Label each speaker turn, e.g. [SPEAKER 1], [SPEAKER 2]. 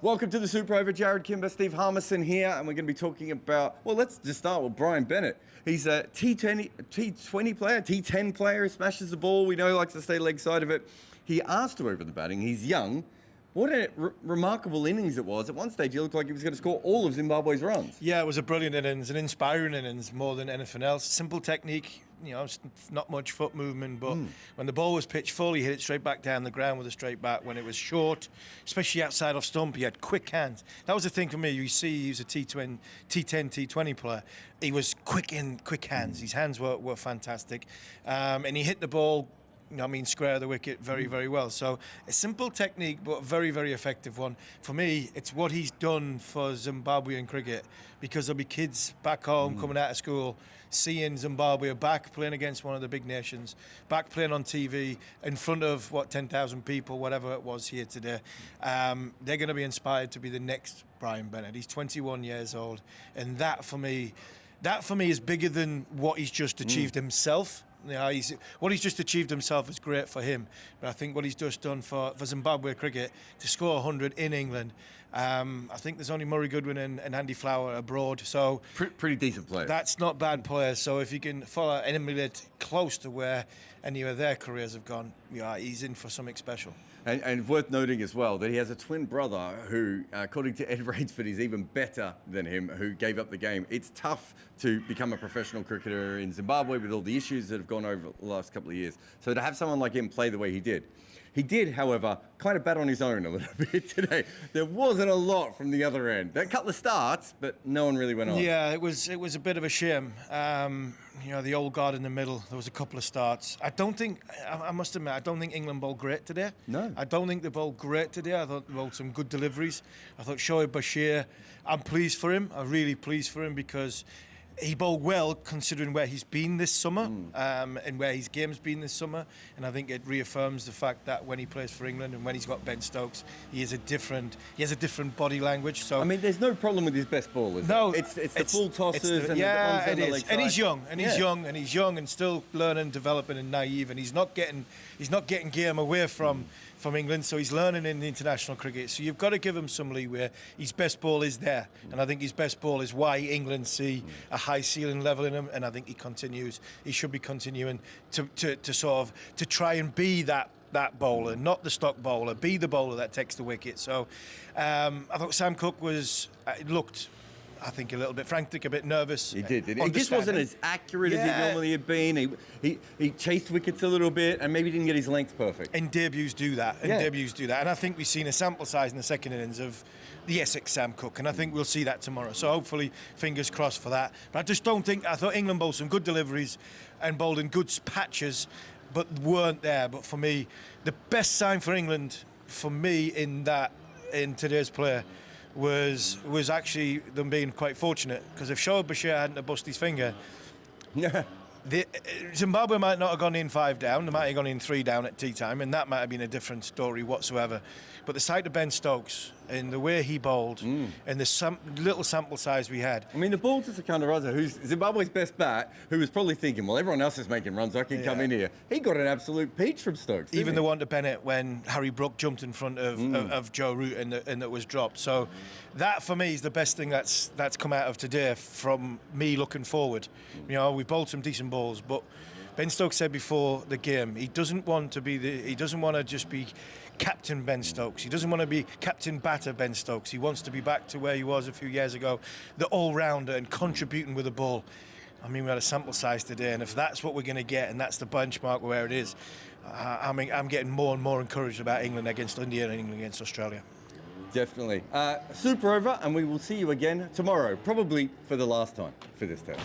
[SPEAKER 1] Welcome to the Super Over. Jarrod Kimber, Steve Harmison here, and we're going to be talking about, well, let's just start with Brian Bennett. He's a T20 player, T10 player, he smashes the ball. We know he likes to stay leg side of it. He asked to open the batting. He's young. What a remarkable innings it was. At one stage, he looked like he was going to score all of Zimbabwe's runs.
[SPEAKER 2] Yeah, it was a brilliant innings, an inspiring innings more than anything else. Simple technique, you know, not much foot movement, but when the ball was pitched full, he hit it straight back down the ground with a straight bat. When it was short, especially outside off stump, he had quick hands. That was the thing for me. You see, he was a T10, T20 player. He was quick hands. His hands were fantastic. And he hit the ball, you know, I mean, square the wicket very, very well. So a simple technique, but a very, very effective one. For me, it's what he's done for Zimbabwean cricket, because there'll be kids back home coming out of school, seeing Zimbabwe back playing against one of the big nations, back playing on TV in front of, 10,000 people, whatever it was here today. They're going to be inspired to be the next Brian Bennett. He's 21 years old. And that for me is bigger than what he's just achieved himself. You know, what he's just achieved himself is great for him, but I think what he's just done for Zimbabwe cricket, to score 100 in England, I think there's only Murray Goodwin and Andy Flower abroad, so
[SPEAKER 1] pretty decent players.
[SPEAKER 2] That's not bad players. So if you can follow and emulate close to where any of their careers have gone, yeah, he's in for something special.
[SPEAKER 1] And worth noting as well that he has a twin brother who, according to Ed Rainsford, is even better than him, who gave up the game. It's tough to become a professional cricketer in Zimbabwe with all the issues that have gone over the last couple of years. So to have someone like him play the way he did. He did, however, kind of bat on his own a little bit today. There wasn't a lot from the other end. There were a couple of starts, but no one really went on.
[SPEAKER 2] Yeah, it was a bit of a shame. You know, the old guard in the middle, there was a couple of starts. I must admit, I don't think England bowled great today.
[SPEAKER 1] No.
[SPEAKER 2] I don't think they bowled great today. I thought they bowled some good deliveries. I thought Shoaib Bashir, I'm pleased for him. I'm really pleased for him, because he bowled well considering where he's been this summer, and where his game's been this summer. And I think it reaffirms the fact that when he plays for England and when he's got Ben Stokes, he has a different body language. So
[SPEAKER 1] I mean, there's no problem with his best ball, is
[SPEAKER 2] no,
[SPEAKER 1] it? It's the full tosses and
[SPEAKER 2] yeah,
[SPEAKER 1] the ones on the leg side.
[SPEAKER 2] And he's young and still learning, developing, and naive, and he's not getting game away from England, so he's learning in the international cricket. So you've got to give him some leeway. His best ball is there, and I think his best ball is why England see a high ceiling level in him, and I think he should be continuing to try and be that bowler, not the stock bowler, be the bowler that takes the wicket. So I thought Sam Cook looked, I think, a little bit frantic, a bit nervous.
[SPEAKER 1] He did. He just wasn't as accurate as he normally had been. He chased wickets a little bit and maybe didn't get his length perfect.
[SPEAKER 2] And debuts do that. And I think we've seen a sample size in the second innings of the Essex Sam Cook, and I think we'll see that tomorrow. So hopefully, fingers crossed for that. But I just don't think. I thought England bowled some good deliveries and bowled in good patches, but weren't there. But for me, the best sign for England, in today's play, was actually them being quite fortunate, because if Shoaib Bashir hadn't have bust his finger, Zimbabwe might not have gone in 5 down. They might have gone in 3 down at tea time, and that might have been a different story whatsoever. But the sight of Ben Stokes and the way he bowled and the little sample size we had.
[SPEAKER 1] I mean, the ball to Sakandaraza, who's Zimbabwe's best bat, who was probably thinking, well, everyone else is making runs, I can come in here. He got an absolute peach from Stokes.
[SPEAKER 2] Even the one to Bennett when Harry Brook jumped in front of Joe Root and that was dropped. So that for me is the best thing that's come out of today from me looking forward. You know, we bowled some decent balls, but Ben Stokes said before the game he doesn't want to just be Captain Ben Stokes. He doesn't want to be Captain Batter Ben Stokes. He wants to be back to where he was a few years ago, the all-rounder and contributing with the ball. I mean, we had a sample size today, and if that's what we're going to get, and that's the benchmark where it is, I'm getting more and more encouraged about England against India and England against Australia.
[SPEAKER 1] Definitely. Super over, and we will see you again tomorrow, probably for the last time for this test.